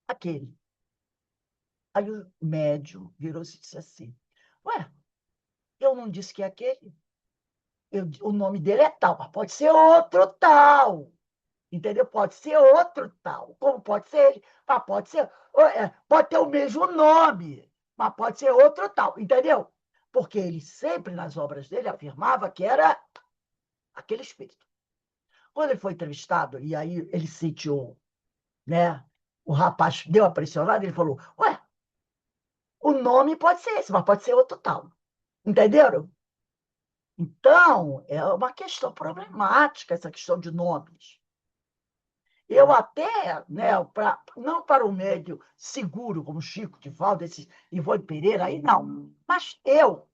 aquele. Aí o médium virou-se e disse assim, ué, eu não disse que é aquele? O nome dele é tal, mas pode ser outro tal. Entendeu? Pode ser outro tal. Como pode ser ele? Mas pode ser. Pode ter o mesmo nome, mas pode ser outro tal. Entendeu? Porque ele sempre, nas obras dele, afirmava que era aquele espírito. Quando ele foi entrevistado, e aí ele sentiu, né? O rapaz deu a pressionada, ele falou: ué, o nome pode ser esse, mas pode ser outro tal. Entenderam? Então, é uma questão problemática essa questão de nomes. Eu até, né, não para o médio seguro, como Chico de Valdo, esse Ivone Pereira, aí não. Mas eu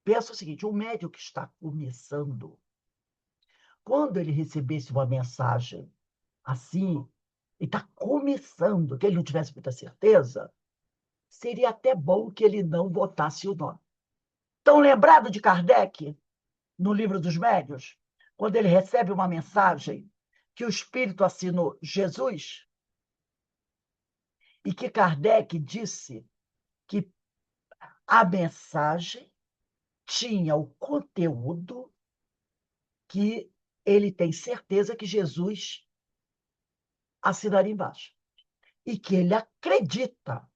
penso o seguinte: o médio que está começando, quando ele recebesse uma mensagem assim, e está começando, que ele não tivesse muita certeza, seria até bom que ele não botasse o nome. Estão lembrado de Kardec, no Livro dos Médiuns, quando ele recebe uma mensagem que o Espírito assinou Jesus? E que Kardec disse que a mensagem tinha o conteúdo que ele tem certeza que Jesus assinaria embaixo. E que ele acredita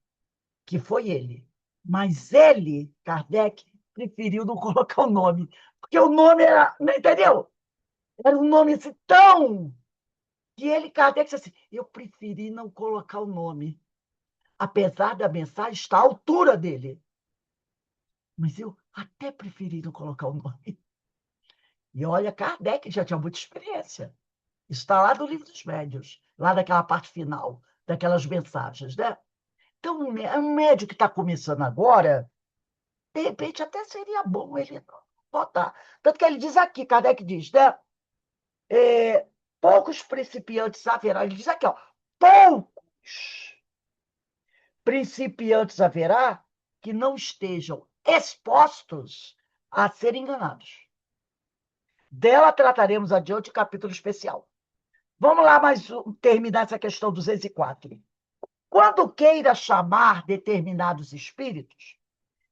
que foi ele. Mas ele, Kardec, preferiu não colocar o nome. Porque o nome era, entendeu? Era um nome assim, tão... que ele, Kardec, disse assim, eu preferi não colocar o nome. Apesar da mensagem estar à altura dele. Mas eu até preferi não colocar o nome. E olha, Kardec já tinha muita experiência. Isso está lá do Livro dos Médiuns, lá daquela parte final, daquelas mensagens, né? Então, um médium que está começando agora, de repente até seria bom ele botar. Tanto que ele diz aqui, Kardec diz, né? Poucos principiantes haverá. Ele diz aqui, ó, poucos principiantes haverá que não estejam expostos a serem enganados. Dela trataremos adiante um capítulo especial. Vamos lá terminar essa questão 204. Quando queira chamar determinados espíritos,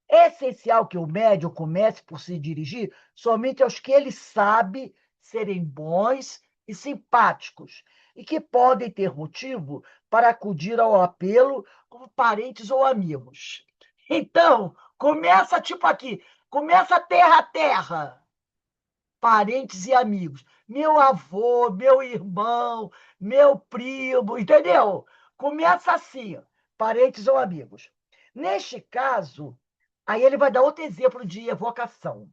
é essencial que o médium comece por se dirigir somente aos que ele sabe serem bons e simpáticos e que podem ter motivo para acudir ao apelo como parentes ou amigos. Então, começa tipo aqui, começa terra a terra. Parentes e amigos. Meu avô, meu irmão, meu primo, entendeu? Começa assim, ó, parentes ou amigos. Neste caso, aí ele vai dar outro exemplo de evocação.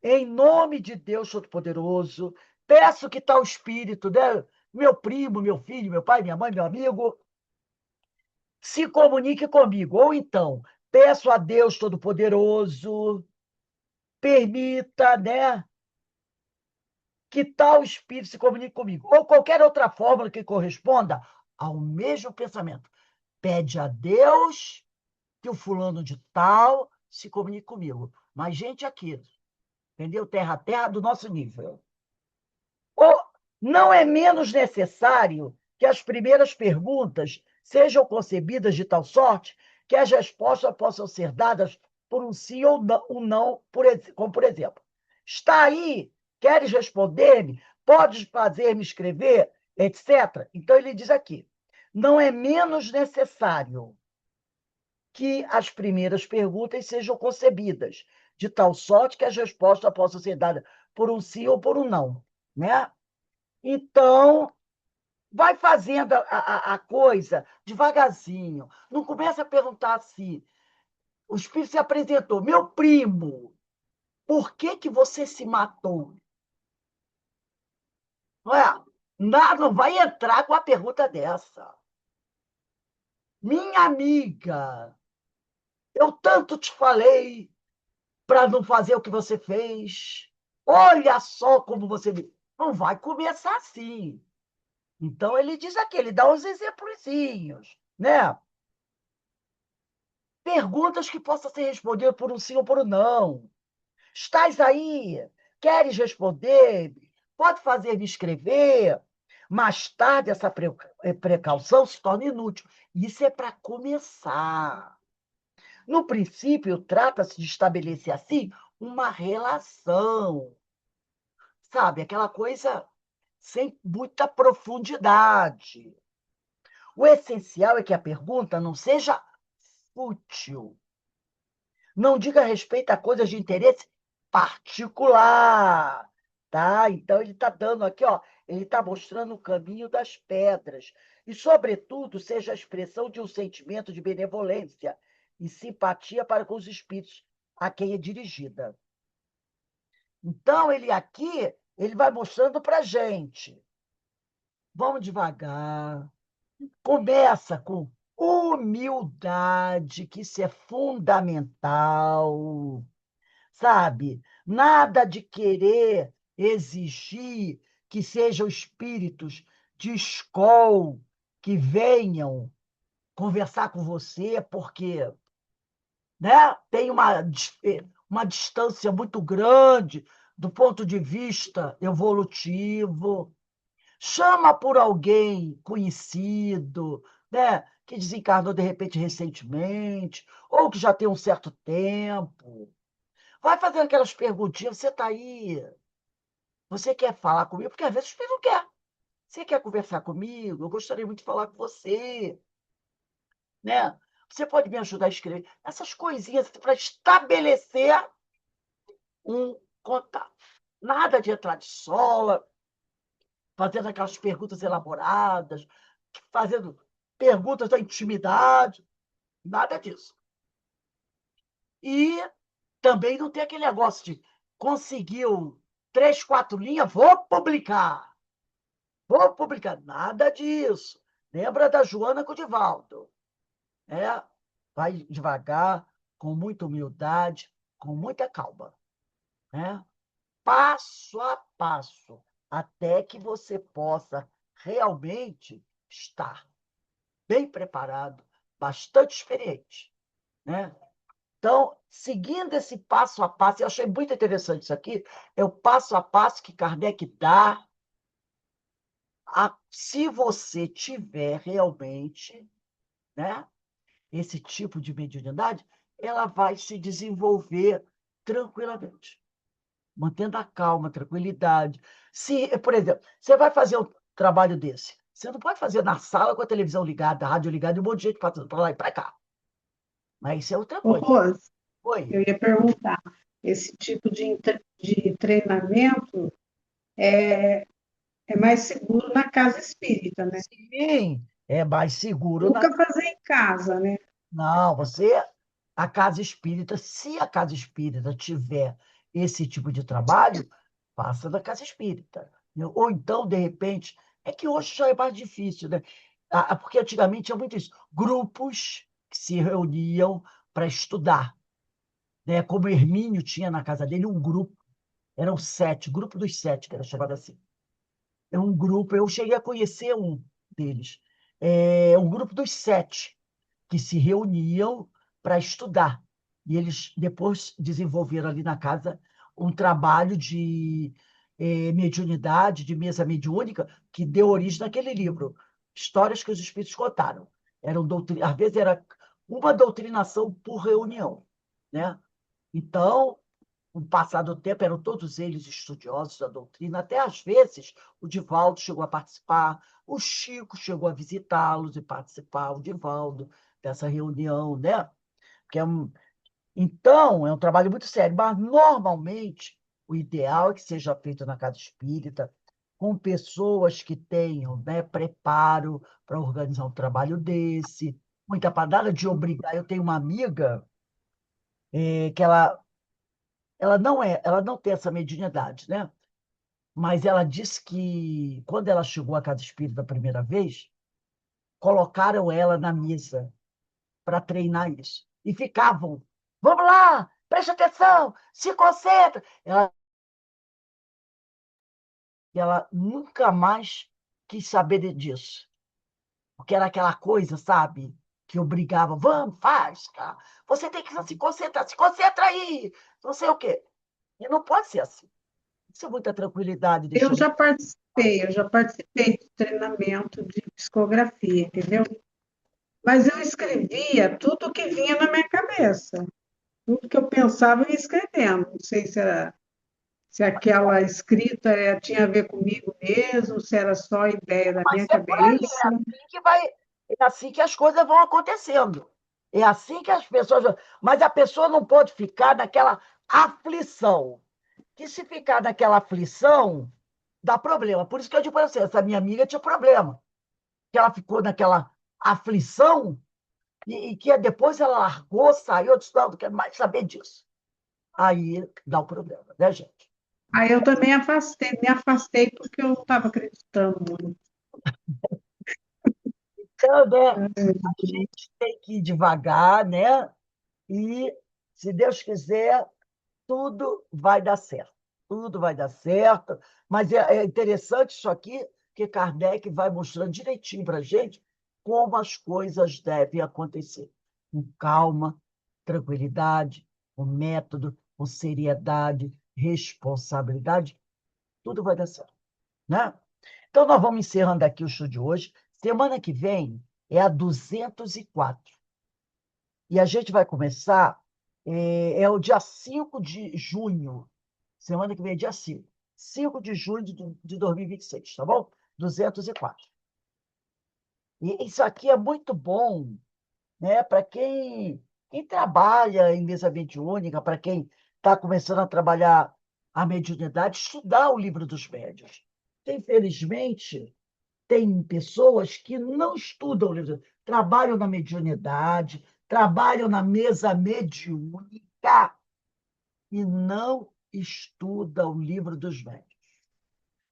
Em nome de Deus Todo-Poderoso, peço que tal espírito, né? Meu primo, meu filho, meu pai, minha mãe, meu amigo, se comunique comigo. Ou então, peço a Deus Todo-Poderoso, permita, né? Que tal espírito se comunique comigo. Ou qualquer outra fórmula que corresponda ao mesmo pensamento. Pede a Deus que o fulano de tal se comunique comigo. Mas, gente, aqui, entendeu? Terra a terra do nosso nível. Ou não é menos necessário que as primeiras perguntas sejam concebidas de tal sorte que as respostas possam ser dadas por um sim ou não, um não, como por exemplo, está aí, queres responder-me? Podes fazer-me escrever? Etc. Então ele diz aqui, não é menos necessário que as primeiras perguntas sejam concebidas de tal sorte que as respostas possam ser dadas por um sim ou por um não, né? Então, vai fazendo a coisa devagarzinho. Não começa a perguntar assim. O espírito se apresentou. Meu primo, por que que você se matou? Não é? Não vai entrar com a pergunta dessa. Minha amiga, Eu tanto te falei para não fazer o que você fez. Olha só como você... Não vai começar assim. Então, ele diz aqui, ele dá uns exemplozinhos, né? Perguntas que possam ser respondidas por um sim ou por um não. Estás aí? Queres responder? Pode fazer-me escrever? Mais tarde, essa precaução se torna inútil. Isso é para começar. No princípio, trata-se de estabelecer, assim, uma relação, sabe? Aquela coisa sem muita profundidade. O essencial é que a pergunta não seja fútil. Não diga respeito a coisas de interesse particular, tá? Então, ele está dando aqui, ó, ele está mostrando o caminho das pedras. E, sobretudo, seja a expressão de um sentimento de benevolência e simpatia para com os espíritos a quem é dirigida. Então, ele aqui, ele vai mostrando para a gente. Vamos devagar. Começa com humildade, que isso é fundamental, sabe? Nada de querer exigir que sejam espíritos de escola que venham conversar com você, porque, né, tem uma distância muito grande do ponto de vista evolutivo. Chama por alguém conhecido, né, que desencarnou de repente recentemente, ou que já tem um certo tempo. Vai fazendo aquelas perguntinhas, você está aí, você quer falar comigo? Porque às vezes o espírito não quer. Você quer conversar comigo? Eu gostaria muito de falar com você, né? Você pode me ajudar a escrever? Essas coisinhas para estabelecer um contato. Nada de entrar de sola, fazendo aquelas perguntas elaboradas, fazendo perguntas da intimidade, nada disso. E também não tem aquele negócio de conseguiu 3, 4 linhas, vou publicar. Vou publicar. Nada disso. Lembra da Joana com o Divaldo. É, vai devagar, com muita humildade, com muita calma. Né? Passo a passo, até que você possa realmente estar bem preparado, bastante experiente. Né? Então, seguindo esse passo a passo, eu achei muito interessante isso aqui, é o passo a passo que Kardec dá se você tiver realmente, né, esse tipo de mediunidade, ela vai se desenvolver tranquilamente, mantendo a calma, a tranquilidade. Se, por exemplo, você vai fazer um trabalho desse, você não pode fazer na sala com a televisão ligada, a rádio ligada e um monte de gente passando para lá e para cá. Mas isso é outra Ô, coisa. Rose, Oi. eu ia perguntar, esse tipo de treinamento é mais seguro na casa espírita, né? Sim, é mais seguro na... Nunca fazer em casa, né? Não, a casa espírita, se a casa espírita tiver esse tipo de trabalho, faça da casa espírita. Ou então, de repente, é que hoje já é mais difícil, né? Porque antigamente tinha muito isso, grupos que se reuniam para estudar, né? Como Hermínio tinha na casa dele um grupo, eram 7, grupo dos 7, que era chamado assim. É um grupo, eu cheguei a conhecer um deles, um grupo dos 7 que se reuniam para estudar. E eles depois desenvolveram ali na casa um trabalho de mediunidade, de mesa mediúnica, que deu origem naquele livro, Histórias que os Espíritos Contaram. Às vezes era uma doutrinação por reunião. Né? Então, com o passar do tempo, eram todos eles estudiosos da doutrina, até às vezes o Divaldo chegou a participar, o Chico chegou a visitá-los e participar, o Divaldo, dessa reunião, né? Que então, é um trabalho muito sério, mas normalmente o ideal é que seja feito na casa espírita, com pessoas que tenham, né, preparo para organizar um trabalho desse, muita nada de obrigar. Eu tenho uma amiga que ela não tem essa mediunidade, né? Mas ela disse que quando ela chegou à casa espírita a primeira vez, colocaram ela na mesa para treinar isso. e ficavam. Vamos lá, preste atenção, se concentra. Ela nunca mais quis saber disso, porque era aquela coisa, sabe, que obrigava, vamos, faz, cara. Você tem que se concentra aí, não sei o quê. E não pode ser assim. Isso é muita tranquilidade, deixa eu... Eu já participei de treinamento de psicografia, entendeu? Mas eu escrevia tudo o que vinha na minha cabeça. Tudo que eu pensava, eu ia escrevendo. Não sei se aquela escrita tinha a ver comigo mesmo, se era só ideia da Mas minha é por aí, cabeça. é assim que as coisas vão acontecendo. É assim que as pessoas. Mas a pessoa não pode ficar naquela aflição. Que se ficar naquela aflição, dá problema. Por isso que eu digo para você, essa minha amiga tinha problema. Que ela ficou naquela aflição e que depois ela largou, saiu, disse, não quero mais saber disso. Aí dá o problema, né, gente? Aí eu também me afastei porque eu não estava acreditando muito. Então, né, a gente tem que ir devagar, né? E, se Deus quiser, tudo vai dar certo. Tudo vai dar certo. Mas é interessante isso aqui, que Kardec vai mostrando direitinho para a gente como as coisas devem acontecer. Com calma, tranquilidade, com método, com seriedade, responsabilidade, tudo vai dar certo, né? Então, nós vamos encerrando aqui o show de hoje. Semana que vem é a 204. E a gente vai começar, o dia 5 de junho. Semana que vem é dia 5. 5 de junho de 2026, tá bom? 204. E isso aqui é muito bom, né? Para quem trabalha em mesa mediúnica, para quem está começando a trabalhar a mediunidade, estudar o livro dos médiuns. Infelizmente, tem pessoas que não estudam o livro, trabalham na mediunidade, trabalham na mesa mediúnica e não estudam o livro dos médiuns.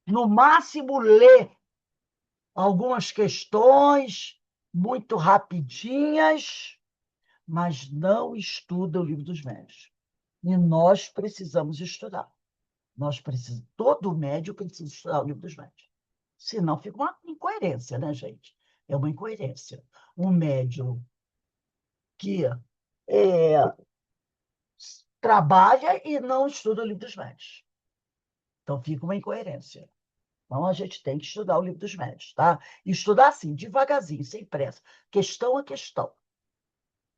No máximo, lê algumas questões muito rapidinhas, mas não estuda o livro dos médiuns. E nós precisamos estudar. Todo médium precisa estudar o livro dos médiuns. Senão fica uma incoerência, né, gente? É uma incoerência. Um médium que trabalha e não estuda o livro dos médiuns. Então fica uma incoerência. Então a gente tem que estudar o livro dos médiuns, tá? E estudar assim, devagarzinho, sem pressa, questão a questão.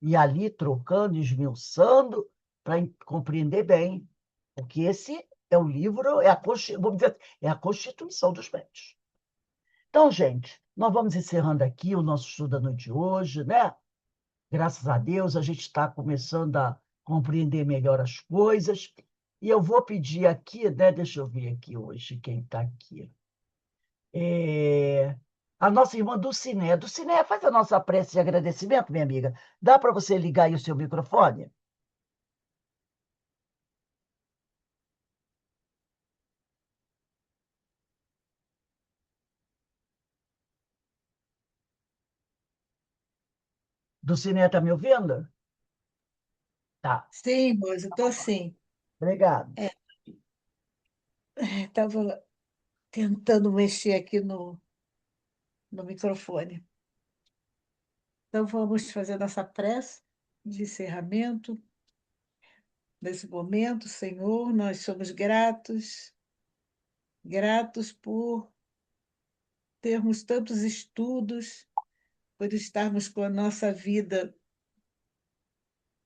E ali trocando, esmiuçando, para compreender bem. Porque esse é o livro, vamos dizer, é a Constituição dos médiuns. Então, gente, nós vamos encerrando aqui o nosso estudo da noite de hoje, né? Graças a Deus, a gente está começando a compreender melhor as coisas. E eu vou pedir aqui, né? Deixa eu ver aqui hoje quem está aqui. A nossa irmã Dulciné. Dulciné, faz a nossa prece de agradecimento, minha amiga. Dá para você ligar aí o seu microfone? Dulciné, está me ouvindo? Tá, Sim, moça, estou sim. obrigado. Estava tentando mexer aqui no microfone. Então, vamos fazer nossa prece de encerramento. Nesse momento, Senhor, nós somos gratos, gratos por termos tantos estudos, por estarmos com a nossa vida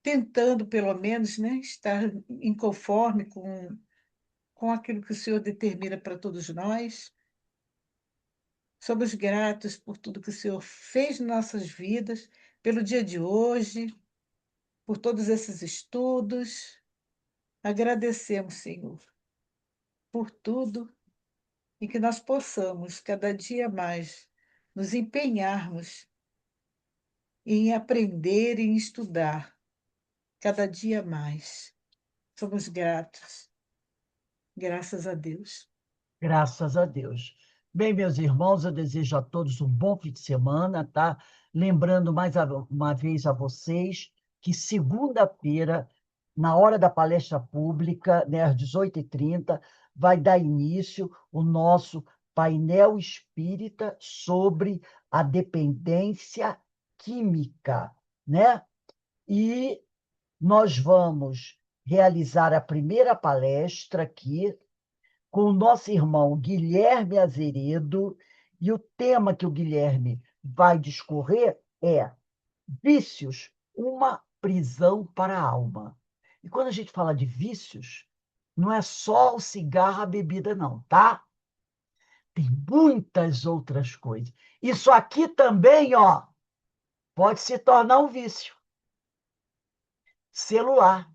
tentando, pelo menos, né, estar em conforme com aquilo que o Senhor determina para todos nós. Somos gratos por tudo que o Senhor fez em nossas vidas, pelo dia de hoje, por todos esses estudos. Agradecemos, Senhor, por tudo e que nós possamos, cada dia mais, nos empenharmos em aprender e em estudar, cada dia mais. Somos gratos, graças a Deus. Graças a Deus. Bem, meus irmãos, eu desejo a todos um bom fim de semana, tá? Lembrando mais uma vez a vocês que segunda-feira, na hora da palestra pública, né, às 18h30, vai dar início o nosso painel espírita sobre a dependência química, né? E nós vamos realizar a primeira palestra aqui com o nosso irmão Guilherme Azeredo, e o tema que o Guilherme vai discorrer é vícios, uma prisão para a alma. E quando a gente fala de vícios, não é só o cigarro, a bebida, não, tá? Tem muitas outras coisas. Isso aqui também, ó, pode se tornar um vício. Celular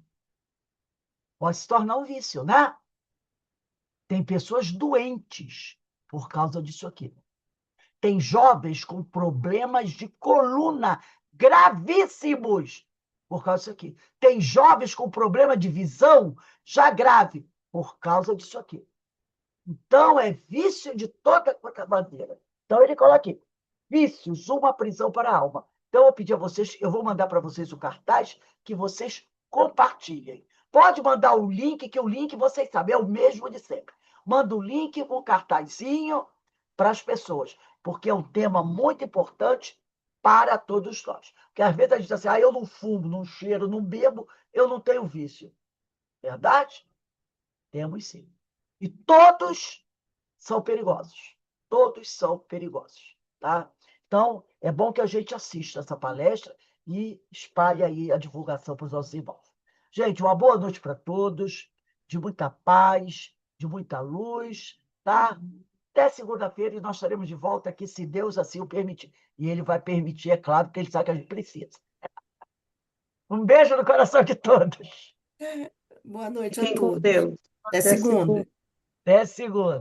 pode se tornar um vício, né? Tem pessoas doentes por causa disso aqui. Tem jovens com problemas de coluna gravíssimos por causa disso aqui. Tem jovens com problema de visão já grave por causa disso aqui. Então, é vício de toda quanto é maneira. Então, ele coloca aqui, vícios, uma prisão para a alma. Então, eu vou pedir a vocês, eu vou mandar para vocês o cartaz, que vocês compartilhem. Pode mandar o link, que o link, vocês sabem, é o mesmo de sempre. Manda o link com o cartazinho para as pessoas, porque é um tema muito importante para todos nós. Porque às vezes a gente diz assim, eu não fumo, não cheiro, não bebo, eu não tenho vício. Verdade? Temos sim. E todos são perigosos. Todos são perigosos. Tá? Então, é bom que a gente assista essa palestra e espalhe aí a divulgação para os nossos irmãos. Gente, uma boa noite para todos, de muita paz, de muita luz, tá? Até segunda-feira e nós estaremos de volta aqui, se Deus assim o permitir. E Ele vai permitir, é claro, porque Ele sabe que a gente precisa. Um beijo no coração de todos. Boa noite a Fiquem com todos. Deus. Até Até segunda. segunda. Até segunda.